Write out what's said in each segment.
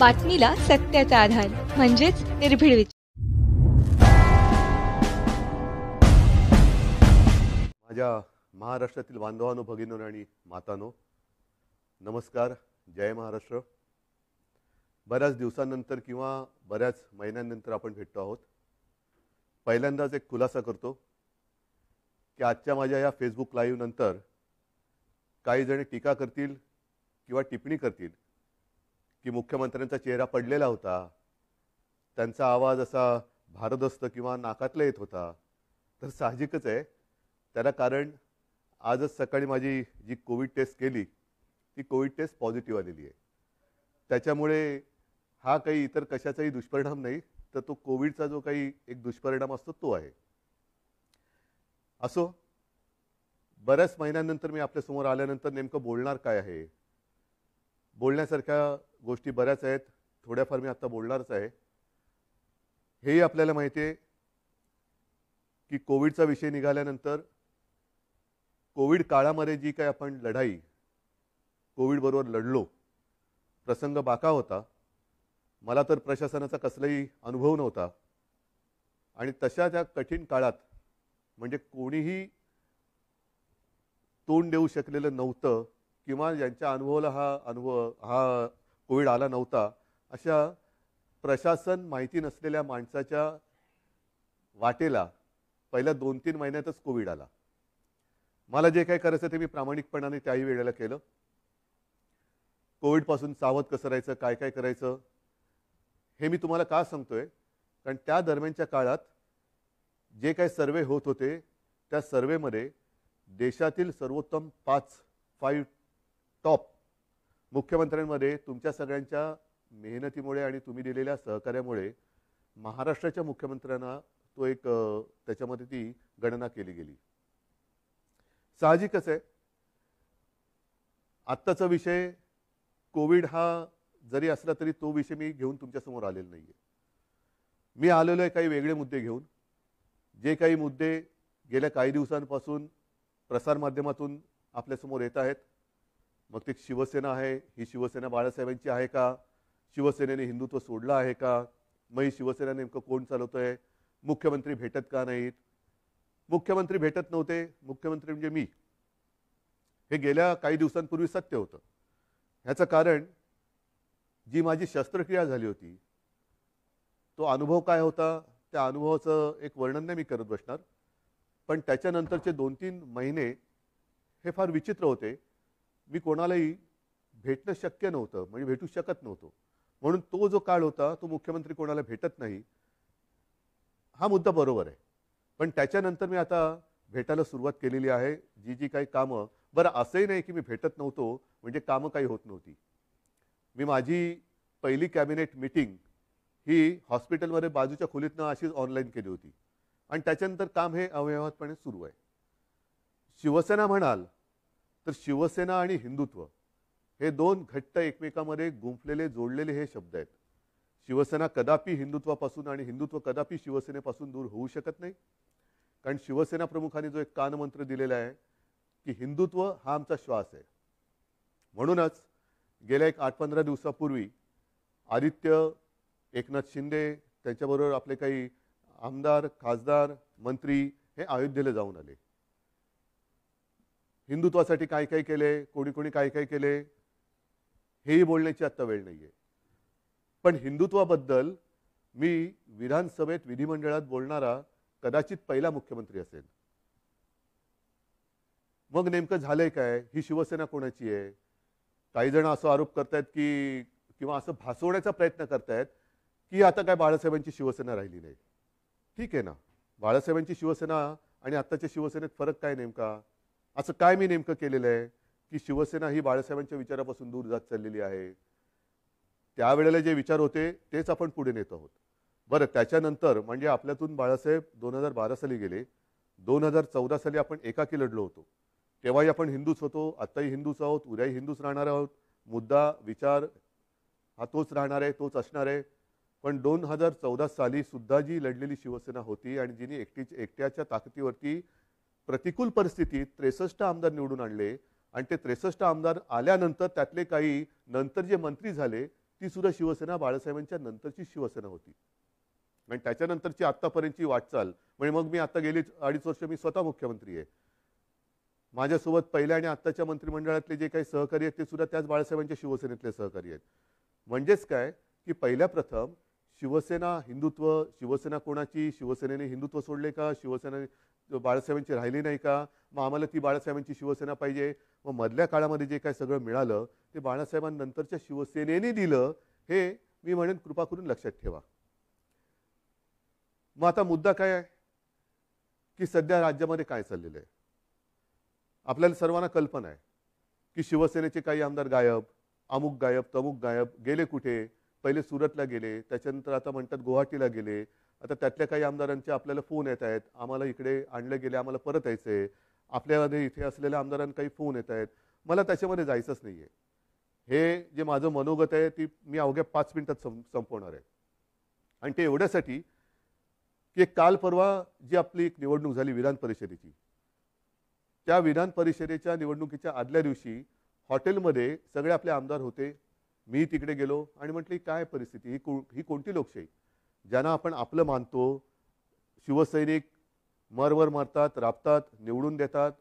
बातमीला सत्याचा आधार म्हणजेच निर्भीड विचार. माझ्या महाराष्ट्रातील बांधवांनो, भगिनींनो आणि मातांनो, नमस्कार. जय महाराष्ट्र. बऱ्याच दिवसांनंतर किंवा बऱ्याच महिन्यांनंतर आपण भेटतो आहोत. पहिल्यांदाच एक खुलासा करतो की आजच्या माझ्या या फेसबुक लाईव्ह नंतर काही जण टीका करतील किंवा टिप्पणी करतील की मुख्यमंत्र्यांचा चेहरा पडलेला होता, त्यांचा आवाज असा भारदस्त किंवा नाकातला येत होता. तर साहजिकच आहे, त्याला कारण आजच सकाळी माझी जी कोविड टेस्ट केली ती कोविड टेस्ट पॉझिटिव्ह आलेली आहे. त्याच्यामुळे हा काही इतर कशाचाही दुष्परिणाम नाही, तर तो कोविडचा जो काही एक दुष्परिणाम असतो तो आहे. असो, बऱ्याच महिन्यांनंतर मी आपल्यासमोर आल्यानंतर नेमकं बोलणार काय आहे, बोलण्यासारख्या गोष्टी बऱ्याच आहेत. थोड्याफार मी आता बोलणारच आहे. हेही आपल्याला माहिती आहे की कोविडचा विषय निघाल्यानंतर कोविड काळामध्ये जी काही आपण लढाई कोविडबरोबर लढलो, प्रसंग बाका होता. मला तर प्रशासनाचा कसलाही अनुभव नव्हता आणि तशा त्या कठीण काळात म्हणजे कोणीही तोंड देऊ शकलेलं नव्हतं किंवा ज्यांच्या अनुभवाला हा कोविड आला नव्हता, अशा प्रशासन माहिती नसलेल्या माणसाच्या वाटेला पहिल्या 2-3 महिन्यातच कोविड आला. मला जे काही करायचं ते मी प्रामाणिकपणाने त्याही वेळेला केलं. कोविडपासून सावध कसं राहायचं, काय काय करायचं हे मी तुम्हाला का सांगतोय, कारण त्या दरम्यानच्या काळात जे काही सर्वे होत होते त्या सर्वेमध्ये देशातील सर्वोत्तम 5 टॉप मुख्यमंत्र्यांमध्ये तुमच्या सगळ्यांच्या मेहनतीमुळे आणि तुम्ही दिलेल्या सहकार्यामुळे महाराष्ट्राच्या मुख्यमंत्र्यांना तो एक त्याच्यामध्ये ती गणना केली गेली. साहजिकच आहे, आत्ताचा विषय कोविड हा जरी असला तरी तो विषय मी घेऊन तुमच्यासमोर आलेला नाही आहे. मी आलेलो आहे काही वेगळे मुद्दे घेऊन. जे काही मुद्दे गेल्या काही दिवसांपासून प्रसारमाध्यमातून आपल्यासमोर येत आहेत, मग ते शिवसेना आहे, ही शिवसेना बाळासाहेबांची आहे का, शिवसेनेने हिंदुत्व सोडलं आहे का, मग ही शिवसेना नेमकं कोण चालवतोय, मुख्यमंत्री भेटत का नाहीत, मुख्यमंत्री भेटत नव्हते, मुख्यमंत्री म्हणजे मी, हे गेल्या काही दिवसांपूर्वी सत्य होतं. ह्याचं कारण जी माझी शस्त्रक्रिया झाली होती तो अनुभव काय होता, त्या अनुभवाचं एक वर्णन नाही मी करत बसणार, पण त्याच्यानंतरचे 2-3 महिने हे फार विचित्र होते. मी कोणालाही भेटणं शक्य नव्हतं, म्हणजे भेटू शकत नव्हतो. म्हणून तो जो काळ होता तो मुख्यमंत्री कोणाला भेटत नाही हा मुद्दा बरोबर आहे. पण त्याच्यानंतर मी आता भेटायला सुरुवात केलेली आहे. जी काही कामं, बरं असंही नाही की मी भेटत नव्हतो म्हणजे कामं काही होत नव्हती. मी माझी पहिली कॅबिनेट मीटिंग ही हॉस्पिटलमध्ये बाजूच्या खोलीतनं अशीच ऑनलाईन केली होती आणि त्याच्यानंतर काम हे अव्यवहातपणे सुरू आहे. शिवसेना म्हणाल तर शिवसेना आणि हिंदुत्व हे दोन घट्ट एकमेकांमध्ये गुंफलेले जोडलेले हे शब्द आहेत. शिवसेना कदापि हिंदुत्वापासून आणि हिंदुत्व कदापि शिवसेनेपासून दूर होऊ शकत नाही, कारण शिवसेना प्रमुखांनी जो एक कानमंत्र दिलेला आहे की हिंदुत्व हा आमचा श्वास आहे. म्हणूनच गेल्या एक 8-15 दिवसापूर्वी आदित्य, एकनाथ शिंदे, त्यांच्याबरोबर आपले काही आमदार, खासदार, मंत्री हे अयोध्येला जाऊन आले. हिंदुत्वासाठी काय काय केले, कोणी काय काय केले हेही बोलण्याची आत्ता वेळ नाहीये. पण हिंदुत्वाबद्दल मी विधानसभेत, विधिमंडळात बोलणारा कदाचित पहिला मुख्यमंत्री असेल. मग नेमकं झालंय काय, ही शिवसेना कोणाची आहे? काही जण असा आरोप करतायत की किंवा असं भासवण्याचा प्रयत्न करतायत की आता काय बाळासाहेबांची शिवसेना राहिली नाही. ठीक आहे ना, बाळासाहेबांची शिवसेना आणि आत्ताच्या शिवसेनेत फरक काय नेमका? असं काय मी नेमकं केलेलं आहे की शिवसेना ही बाळासाहेबांच्या विचारापासून दूर जात चाललेली आहे? त्यावेळेला जे विचार होते तेच आपण पुढे नेत आहोत. बरं, त्याच्यानंतर म्हणजे आपल्यातून बाळासाहेब 2012 साली गेले, 2014 साली आपण एकाकी लढलो होतो. तेव्हाही आपण हिंदूच होतो, आत्ताही हिंदूच आहोत, उद्याही हिंदूच राहणार आहोत. मुद्दा, विचार हा तोच राहणार आहे, तोच असणार आहे. पण 2014 साली सुद्धा जी लढलेली शिवसेना होती आणि जिने एकट्याच्या ताकदीवरती प्रतिकूल परिस्थितीत 63 आमदार निवडून आणले आणि ते 63 आमदार आल्यानंतर त्यातले काही नंतर जे मंत्री झाले ती सुद्धा शिवसेना बाळासाहेबांच्या नंतरची शिवसेना होती. आणि त्याच्यानंतरची आत्तापर्यंतची वाटचाल म्हणजे मग मी आता गेली 2.5 वर्ष मी स्वतः मुख्यमंत्री आहे. माझ्यासोबत पहिल्या आणि आत्ताच्या मंत्रिमंडळातले जे काही सहकारी आहेत ते सुद्धा त्याच बाळासाहेबांच्या शिवसेनेतले सहकारी आहेत. म्हणजेच काय की पहिल्या प्रथम शिवसेना हिंदुत्व, शिवसेना कोणाची, शिवसेनेने हिंदुत्व सोडले का, शिवसेना बाळासाहेबांची राहिली नाही का, मग आम्हाला ती बाळासाहेबांची शिवसेना पाहिजे. मग मधल्या काळामध्ये जे काय सगळं मिळालं ते बाळासाहेबांनंतरच्या शिवसेनेने दिलं, हे मी म्हणेन कृपा करून लक्षात ठेवा. मग आता मुद्दा काय आहे की सध्या राज्यामध्ये काय चाललेलं आहे. आपल्याला सर्वांना कल्पना आहे की शिवसेनेचे काही आमदार गायब, अमुक गायब, तमुक गायब, गेले कुठे. पहिले सुरतला गेले, त्याच्यानंतर आता म्हणतात गुवाहाटीला गेले. आता त्यातल्या काही आमदारांचे आपल्याला फोन येत आहेत, आम्हाला इकडे आणलं गेले, आम्हाला परत यायचंय. आपल्यामध्ये इथे असलेल्या आमदारांना काही फोन येत आहेत. मला त्याच्यामध्ये जायचंच नाहीये. हे जे माझं मनोगत आहे ती मी अवघ्या 5 मिनिटात संपवणार आहे. आणि ते एवढ्यासाठी की काल परवा जी आपली एक निवडणूक झाली विधान परिषदेची, त्या विधान परिषदेच्या निवडणुकीच्या आदल्या दिवशी हॉटेलमध्ये सगळे आपले आमदार होते. मी तिकडे गेलो आणि म्हटली काय परिस्थिती, ही कोणती लोकशाही ज्यांना आपण आपलं मानतो. शिवसैनिक मरवर मरतात, राबतात, निवडून देतात.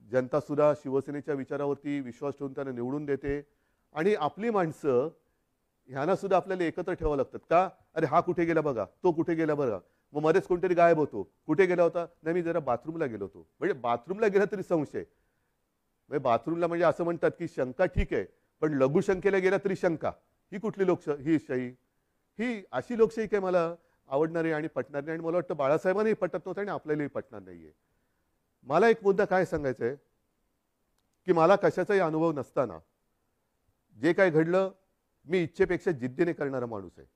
जनता सुद्धा शिवसेनेच्या विचारावरती विश्वास ठेवून त्यांना निवडून देते. आणि आपली माणसं ह्यांना सुद्धा आपल्याला एकत्र ठेवावं लागतात का. अरे हा कुठे गेला बघा, तो कुठे गेला बघा. मग मध्येच कोणतरी गायब होतो, कुठे गेला होता, नाही मी जरा बाथरूमला गेलो होतो. म्हणजे बाथरूमला गेला तरी संशय. म्हणजे बाथरूमला म्हणजे असं म्हणतात की शंका ठीक आहे, पण लघुशंकेला गेला तरी शंका. ही कुठली लोकशाही, ही अशी लोकशाही काय मला आवडणारी आणि पटणार नाही. आणि मला वाटतं बाळासाहेबांनाही पटत नव्हतं आणि आपल्यालाही पटणार नाहीये. मला एक मुद्दा काय सांगायचा आहे की मला कशाचाही अनुभव नसताना जे काय घडलं, मी इच्छेपेक्षा जिद्दीने करणारा माणूस आहे.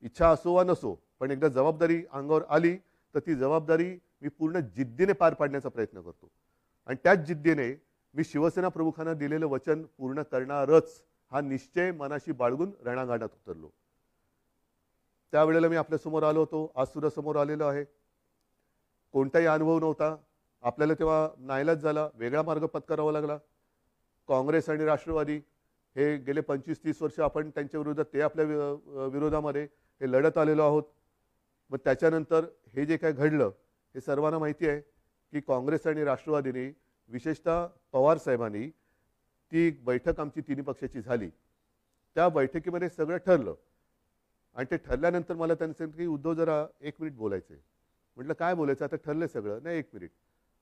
इच्छा असो वा नसो, पण एकदा जबाबदारी अंगावर आली तर ती जबाबदारी मी पूर्ण जिद्दीने पार पाडण्याचा प्रयत्न करतो. आणि त्याच जिद्दीने मी शिवसेना प्रमुखांना दिलेलं वचन पूर्ण करणारच हा निश्चय मनाशी बाळगून रणांगणात उतरलो. त्यावेळेला मी आपल्यासमोर आलो होतो, आज सुद्धा समोर आलेलो आहे. कोणताही अनुभव नव्हता. आपल्याला तेव्हा नाईलाज झाला, वेगळा मार्ग पत्करावा लागला. काँग्रेस आणि राष्ट्रवादी हे गेले 25-30 वर्ष आपण त्यांच्या विरोधात, ते आपल्या विरोधामध्ये हे लढत आलेलो आहोत. मग त्याच्यानंतर हे जे काय घडलं हे सर्वांना माहिती आहे की काँग्रेस आणि राष्ट्रवादीने, विशेषतः पवार साहेबांनी, ती बैठक आमची तिन्ही पक्षाची झाली. त्या बैठकीमध्ये सगळं ठरलं. आणि ते ठरल्यानंतर मला त्यांनी सांगितलं की उद्धव जरा 1 मिनिट बोलायचं आहे. म्हटलं काय बोलायचं, आता ठरलं सगळं, नाही 1 मिनिट.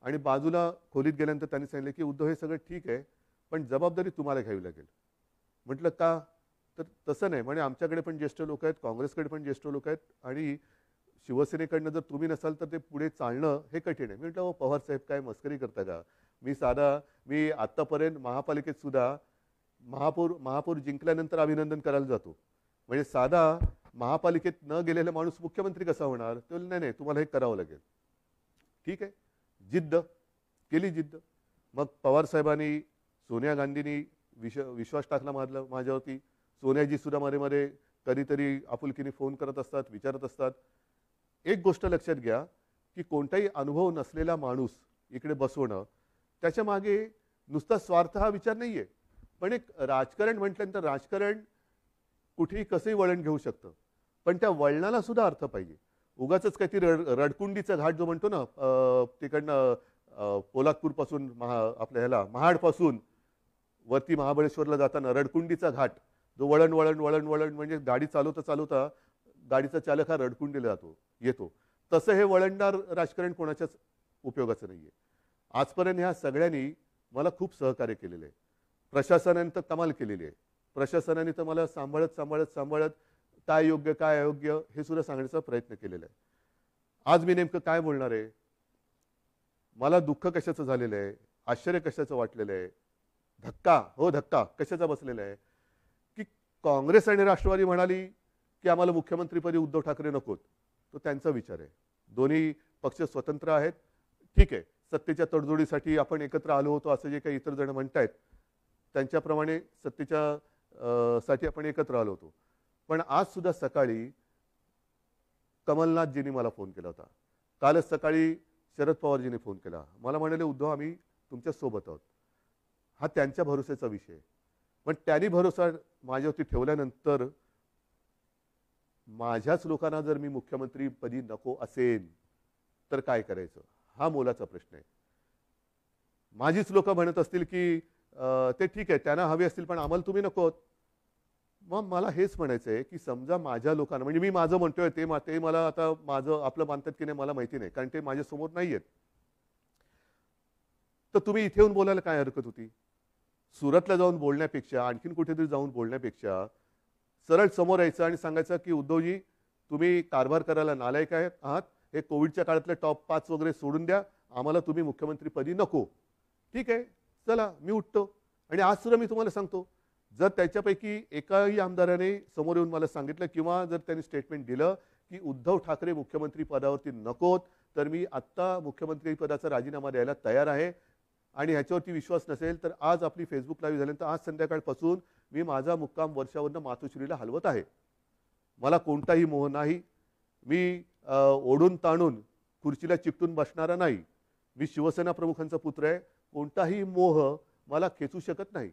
आणि बाजूला खोलीत गेल्यानंतर त्यांनी सांगितलं की उद्धव हे सगळं ठीक आहे, पण जबाबदारी तुम्हाला घ्यावी लागेल. म्हटलं का, तर तसं नाही म्हणे, आमच्याकडे पण ज्येष्ठ लोक आहेत, काँग्रेसकडे पण ज्येष्ठ लोक आहेत, आणि शिवसेनेकडनं जर तुम्ही नसाल तर ते पुढे चालणं हे कठीण आहे. मी म्हटलं पवार साहेब काय मस्करी करता का. मी आत्तापर्यंत महापालिकेत सुद्धा महापौर जिंकल्यानंतर अभिनंदन करायला जातो. म्हणजे साधा महापालिकेत न गेलेला माणूस मुख्यमंत्री कसा होणार. ते नाही नाही तुम्हाला हे करावं लागेल. ठीक आहे, जिद्द जिद्द. मग पवार साहेबांनी, सोनिया गांधींनी विश्वास टाकला माझ्यावरती. सोनियाजी सुद्धा मध्ये कधीतरी आपुलकीने फोन करत असतात, विचारत असतात. एक गोष्ट लक्षात घ्या की कोणताही अनुभव नसलेला माणूस इकडे बसवणं, त्याच्या मागे नुसता स्वार्थ हा विचार नाहीये. पण एक राजकारण म्हटल्यानंतर राजकारण कुठेही कसंही वळण घेऊ शकतं, पण त्या वळणाला सुद्धा अर्थ पाहिजे. उगाच काही रडकुंडीचा घाट जो म्हणतो ना, तिकडनं पोलादपूर पासून आपल्या ह्याला महाडपासून वरती महाबळेश्वरला जाताना रडकुंडीचा घाट, जो वळण वळण वळण वळण म्हणजे गाडी चालवता चालवता गाडीचा चालक हा रडकुंडीला येतो. तसं हे वळणदार राजकारण कोणाच्याच उपयोगाचं नाहीये. आजपर्यंत ह्या सगळ्यांनी मला खूप सहकार्य केलेलं आहे. प्रशासनाने तर कमाल केलेली आहे. प्रशासनाने तर मला सांभाळत काय योग्य काय अयोग्य हे सुद्धा सांगण्याचा प्रयत्न केलेला आहे. आज मी नेमकं काय बोलणार आहे. मला दुःख कशाचं झालेलं आहे, आश्चर्य कशाचं वाटलेलं आहे, धक्का कशाचा बसलेला आहे की काँग्रेस आणि राष्ट्रवादी म्हणाली की आम्हाला मुख्यमंत्रीपदी उद्धव ठाकरे नकोत. तो त्यांचा विचार आहे. दोन्ही पक्ष स्वतंत्र आहेत. ठीक आहे, सत्तेच्या तडजोडीसाठी आपण एकत्र आलो होतो असं जे काही इतर जण म्हणतायत, त्यांच्याप्रमाणे सत्तेच्या साठी आपण एकत्र आलो होतो. पण आज सुद्धा सकाळी कमलनाथजींनी मला फोन केला होता. कालच सकाळी शरद पवारजींनी फोन केला. मला म्हणाले उद्धव आम्ही तुमच्या सोबत आहोत. हा त्यांच्या भरोश्याचा विषय. पण त्यांनी भरोसा माझ्यावरती ठेवल्यानंतर माझ्याच लोकांना जर मी मुख्यमंत्रीपदी नको असेल तर काय करायचं, हा मोलाचा प्रश्न आहे. माझीच लोक म्हणत असतील की ते ठीक आहे, त्यांना हवे असतील पण आम्हाला तुम्ही नको. मग मला हेच म्हणायचं आहे की समजा माझ्या लोकांना, म्हणजे मी माझं म्हणतोय ते मला आता माझं आपलं मानतात की नाही मला माहिती नाही, कारण ते माझ्यासमोर नाही आहेत. तर तुम्ही इथे येऊन बोलायला काय हरकत होती? सुरतला जाऊन बोलण्यापेक्षा, आणखीन कुठेतरी जाऊन बोलण्यापेक्षा सरळ समोर यायचं आणि सांगायचं की उद्धवजी, तुम्ही कारभार करायला नालायक आहात, हे कोविडच्या काळातले टॉप 5 वगैरे सोडून द्या, आम्हाला तुम्ही मुख्यमंत्रीपदी नको. ठीक आहे, चला मी उठतो. आणि आज सुद्धा मी तुम्हाला सांगतो, जर त्याच्यापैकी एकाही आमदाराने समोर येऊन मला सांगितलं किंवा जर त्यांनी स्टेटमेंट दिलं की उद्धव ठाकरे मुख्यमंत्री पदावरती नकोत, तर मी आत्ता मुख्यमंत्री पदाचा राजीनामा द्यायला तयार आहे. आणि ह्याच्यावरती विश्वास नसेल तर आज आपली फेसबुक लाईव्ह झाल्यानंतर आज संध्याकाळपासून मी माझा मुक्काम वर्षावरनं मातोश्रीला हलवत आहे. मला कोणताही मोह नाही. मी ओढून ताणून खुर्चीला चिकटून बसणारा नाही. मी शिवसेना प्रमुखांचा पुत्र आहे. कोणताही मोह मला खेचू शकत नाही,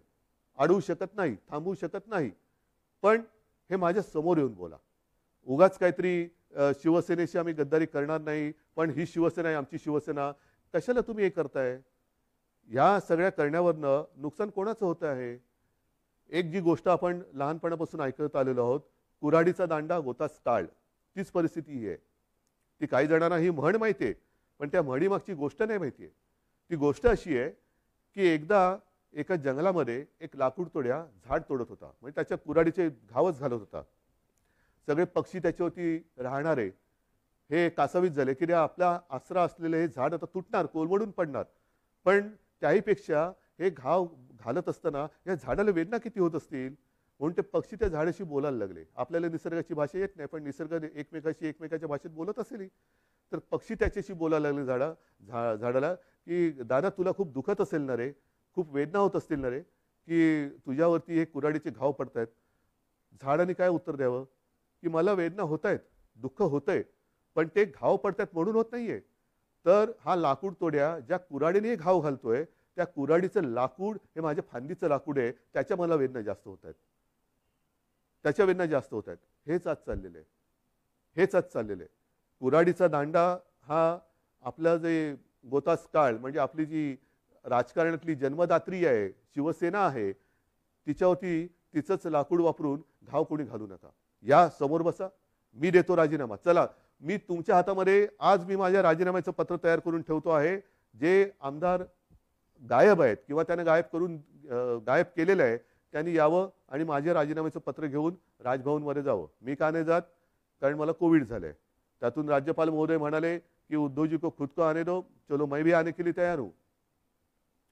अडवू शकत नाही, थांबवू शकत नाही. पण हे माझ्या समोर येऊन बोला. उगाच काहीतरी शिवसेनेशी आम्ही गद्दारी करणार नाही, पण ही शिवसेना आहे, आमची शिवसेना, कशाला तुम्ही हे करताय? या सगळ्या करण्यावरनं नुकसान कोणाचं होतं आहे? एक जी गोष्ट आपण लहानपणापासून ऐकत आलेलो आहोत, कुऱ्हाडीचा दांडा गोतास टाळ, तीच परिस्थिती ही आहे. ती काही जणांना ही म्हण माहिती आहे, पण त्या म्हणीमागची गोष्ट नाही माहिती आहे. ती गोष्ट अशी आहे की एकदा एका जंगलामध्ये एक लाकूड तोड्या झाड तोडत होता, म्हणजे त्याच्या कुऱ्हाडीचे घावच घालत होता. सगळे पक्षी त्याच्यावरती राहणारे हे कासावीस झाले की आपला आसरा असलेले हे झाड आता तुटणार, कोलमडून पडणार. पण त्याहीपेक्षा हे घाव घालत असताना या झाडाला वेदना किती होत असतील, म्हणून ते पक्षी त्या झाडाशी बोलायला लागले. आपल्याला निसर्गाची भाषा येत नाही, पण निसर्ग एकमेकाच्या भाषेत बोलत असेल. तर पक्षी त्याच्याशी बोलायला लागले झाडाला की दादा, तुला खूप दुखत असेल ना रे, खूप वेदना होत असतील ना रे, की तुझ्यावरती हे कुऱ्हाडीचे घाव पडतायत. झाडाने काय उत्तर द्यावं की मला वेदना होत आहेत, दुःख होतंय, पण ते घाव पडतात म्हणून होत नाहीये. तर हा लाकूड तोड्या ज्या कुऱ्हाडीने घाव घालतोय, त्या कुऱ्हाडीचं लाकूड हे माझ्या फांदीचं लाकूड आहे, त्याच्या मला वेदना जास्त होत आहेत, त्याच्या वेदना जास्त होत आहेत. हेच आज चाललेलं आहे, हेच आज चाललेलं आहे. कुऱ्हाडीचा दांडा हा आपला जे गोतास काळ, म्हणजे आपली जी राजकारणातली जन्मदात्री आहे, शिवसेना आहे, तिच्यावरती तिचंच लाकूड वापरून घाव कोणी घालू नका. या समोर बसा, मी देतो राजीनामा. चला, मी तुमच्या हातामध्ये आज मी माझ्या राजीनाम्याचं पत्र तयार करून ठेवतो आहे. जे आमदार गायब आहेत किंवा त्याने गायब केलेलं आहे, त्यांनी यावं आणि माझ्या राजीनाम्याचं पत्र घेऊन राजभवनमध्ये जावं. मी का नाही जात? कारण मला कोविड झालंय. त्यातून राज्यपाल महोदय म्हणाले की उद्धवजी को खुद को आने दो, चलो मैं भी आने के लिए तैयार हूं.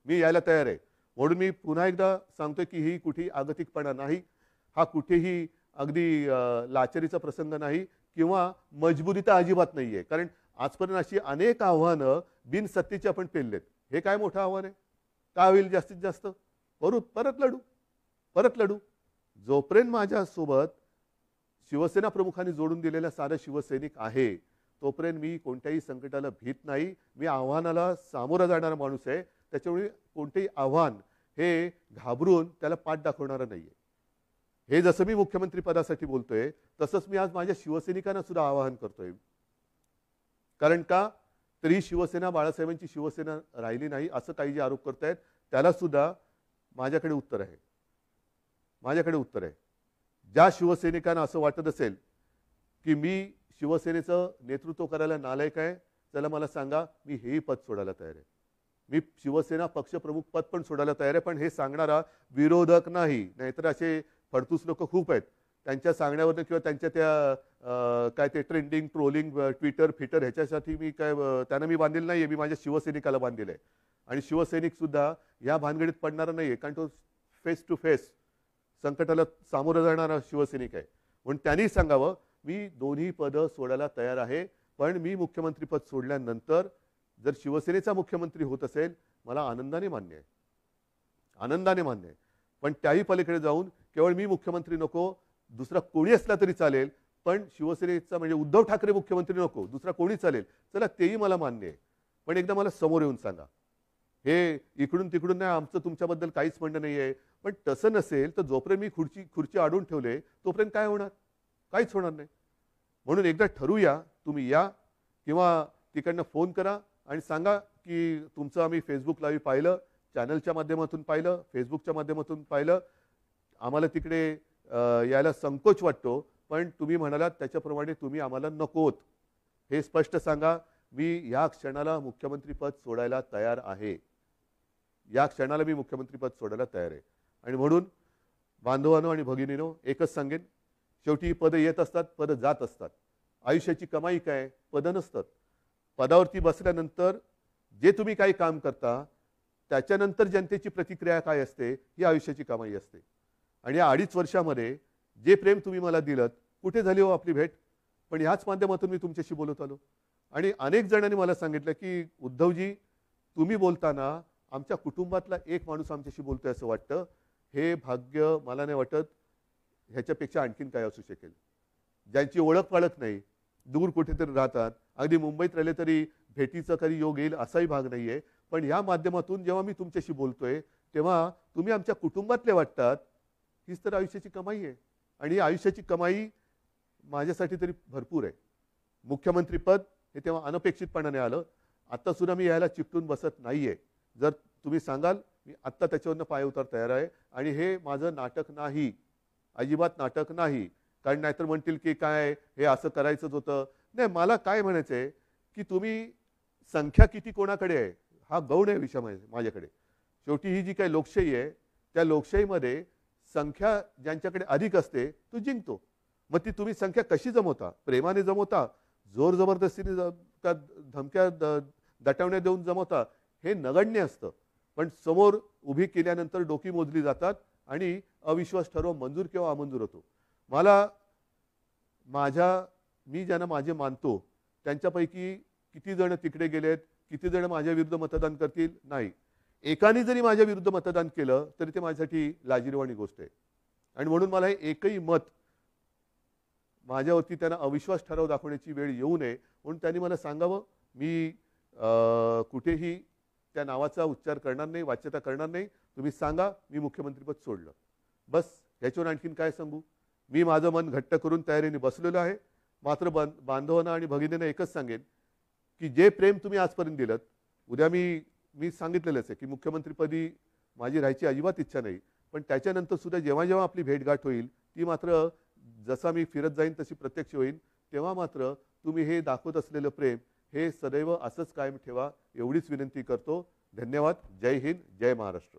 मी यायला तयार आहे. म्हणून मी पुन्हा एकदा सांगतोय की ही कुठेही आगतिकपणा नाही, हा कुठेही अगदी लाचारीचा प्रसंग नाही किंवा मजबुरी तर अजिबात नाहीये. कारण आजपर्यंत अशी अनेक आव्हानं बिनसत्तेची आपण पेललेत. हे काय मोठं आव्हान आहे? काय होईल जास्तीत जास्त? परत लढू. जोपर्यंत माझ्यासोबत शिवसेना प्रमुखांनी जोडून दिलेला सारा शिवसैनिक आहे, तोपर्यंत मी कोणत्याही संकटाला भीत नाही. मी आव्हानाला सामोरा जाणारा माणूस आहे. त्याच्यामुळे कोणतेही आव्हान हे घाबरून त्याला पाठ दाखवणारा नाहीये. हे जसं मी मुख्यमंत्री पदासाठी बोलतोय, तसंच मी आज माझ्या शिवसैनिकांना सुद्धा आवाहन करतोय. कारण का तर ही शिवसेना बाळासाहेबांची शिवसेना राहिली नाही असं काही जे आरोप करतायत, त्याला सुद्धा माझ्याकडे उत्तर आहे. ज्या शिवसैनिकांना असं वाटत असेल की मी शिवसेनेचं नेतृत्व करायला नालायक आहे, चला मला सांगा, मी हेही पद सोडायला तयार आहे. मी शिवसेना पक्षप्रमुख पद पण सोडायला तयार आहे, पण हे सांगणारा विरोधक नाही. नाहीतर असे फडतूस लोक खूप आहेत. त्यांच्या सांगण्यावरनं किंवा त्यांच्या त्या काय ते ट्रेंडिंग, ट्रोलिंग, ट्विटर ह्याच्यासाठी मी त्यांना मी बांधलेलं नाहीये. मी माझ्या शिवसैनिकाला बांधलेलं आहे. आणि शिवसैनिक सुद्धा या भानगडीत पडणारा नाहीये, कारण तो फेस टू फेस संकटाला सामोरं जाणारा शिवसैनिक आहे. म्हणून त्यांनी सांगावं, मी दोन्ही पदं सोडायला तयार आहे, पण मी मुख्यमंत्रीपद सोडल्यानंतर जर शिवसेनेचा मुख्यमंत्री होत असेल, मला आनंदाने मान्य आहे. पण त्याही पलीकडे जाऊन केवळ मी मुख्यमंत्री नको, दुसरा कोणी असला तरी चालेल, पण शिवसेनेचा म्हणजे उद्धव ठाकरे मुख्यमंत्री नको, दुसरा कोणी चालेल, चला तेही मला मान्य आहे. पण एकदा मला समोर येऊन सांगा. हे इकडून तिकडून नाही, आमचं तुमच्याबद्दल काहीच म्हणणं नाहीये. पण तसं नसेल तर जोपर्यंत मी खुर्ची अडवून ठेवले तोपर्यंत काय होणार? काहीच होणार नाही. म्हणून एकदा ठरवूया, तुम्ही या किंवा तिकडनं फोन करा आणि सांगा की तुमचं आम्ही फेसबुक लाईव्ह पाहिलं, चॅनलच्या माध्यमातून पाहिलं, फेसबुकच्या माध्यमातून पाहिलं. आम्हाला तिकडे यायला संकोच वाटतो, पण तुम्ही म्हणालात त्याच्याप्रमाणे तुम्ही आम्हाला नकोत. हे स्पष्ट सांगा. मी या क्षणाला मुख्यमंत्रीपद सोडायला तयार आहे. या क्षणाला मी मुख्यमंत्रीपद सोडायला तयार आहे. आणि म्हणून बांधवांनो आणि भगिनीनो एकच सांगेन, शेवटी ही पदं येत असतात, पदं जात असतात. आयुष्याची कमाई काय? पदं नसतात. पदावरती बसल्यानंतर जे तुम्ही काही काम करता त्याच्यानंतर जनतेची प्रतिक्रिया काय असते ही आयुष्याची कमाई असते. आणि या 2.5 वर्षामध्ये जे प्रेम तुम्ही मला दिलत, कुठे झाली हो आपली भेट? पण ह्याच माध्यमातून मी तुमच्याशी बोलत आलो. आणि अनेक जणांनी मला सांगितलं की उद्धवजी, तुम्ही बोलताना आमच्या कुटुंबातला एक माणूस आमच्याशी बोलतोय असं वाटतं. हे भाग्य मला नाही वाटत ह्याच्यापेक्षा आणखीन काय असू शकेल. ज्यांची ओळख पाळख नाही, दूर कुठेतरी राहतात, अगदी मुंबईत राहिले तरी भेटीचा कधी योग येईल असाही भाग नाहीये. पण या माध्यमातून जेव्हा मी तुमच्याशी बोलतोय तेव्हा तुम्ही आमच्या कुटुंबातले वाटतात. हीच तर आयुष्याची कमाई आहे. आणि ही आयुष्याची कमाई माझ्यासाठी तरी भरपूर आहे. मुख्यमंत्रीपद हे तेव्हा अनपेक्षितपणाने आलं. आत्ता सुद्धा मी यायला चिकटून बसत नाहीये. जर तुम्ही सांगाल, मी आत्ता त्याच्यावरनं पाय उतार तयार आहे. आणि हे माझं नाटक नाही, अजिबात नाटक नाही. कारण नाहीतर म्हणतील की काय हे असं करायचंच होतं. नाही, मला काय म्हणायचं आहे की तुम्ही संख्या किती कोणाकडे आहे हा गौण आहे विषय माझ्याकडे. शेवटी ही जी काही लोकशाही आहे त्या लोकशाहीमध्ये संख्या ज्यांच्याकडे अधिक असते तो जिंकतो. मग ती तुम्ही संख्या कशी जमवता? प्रेमाने जमवता, जोर जबरदस्तीने का धमक्या दटावण्या देऊन जमवता? हे नगण्य असतं. पण समोर उभी केल्यानंतर डोकी मोजली जातात आणि अविश्वास ठराव मंजूर किंवा अमंजूर होतो. मी ज्यांना माझे मानतो त्यांच्यापैकी किती जण तिकडे गेलेत, किती जण माझ्या विरुद्ध मतदान करतील? नाही. एकाने जरी माझ्या विरुद्ध मतदान केलं तरी ते माझ्यासाठी लाजिरवाणी गोष्ट आहे. आणि म्हणून मला हे एकही मत माझ्यावरती त्यांना अविश्वास ठराव दाखवण्याची वेळ येऊ नये म्हणून त्यांनी मला सांगावं. मी कुठेही त्या नावाचा उच्चार करणार नाही, वाच्यता करणार नाही. तुम्ही सांगा मी मुख्यमंत्रीपद सोडलं, बस. ह्याच्यावर आणखीन काय सांगू? मी माझं मन घट्ट करून तयारीने बसलेलो आहे. मात्र बांधवांना आणि भगिनींना एकच सांगेन की जे प्रेम तुम्ही आजपर्यंत दिलं, उद्या मी सांगितलेलंच आहे की मुख्यमंत्रीपदी माझी राहायची अजिबात इच्छा नाही. पण त्याच्यानंतर सुद्धा जेव्हा जेव्हा आपली भेटगाठ होईल ती मात्र जसा मी फिरत जाईन तशी प्रत्यक्ष होईल. तेव्हा मात्र तुम्ही हे दाखवत असलेलं प्रेम हे सदैव असंच कायम ठेवा एवढीच विनंती करतो. धन्यवाद. जय हिंद, जय महाराष्ट्र.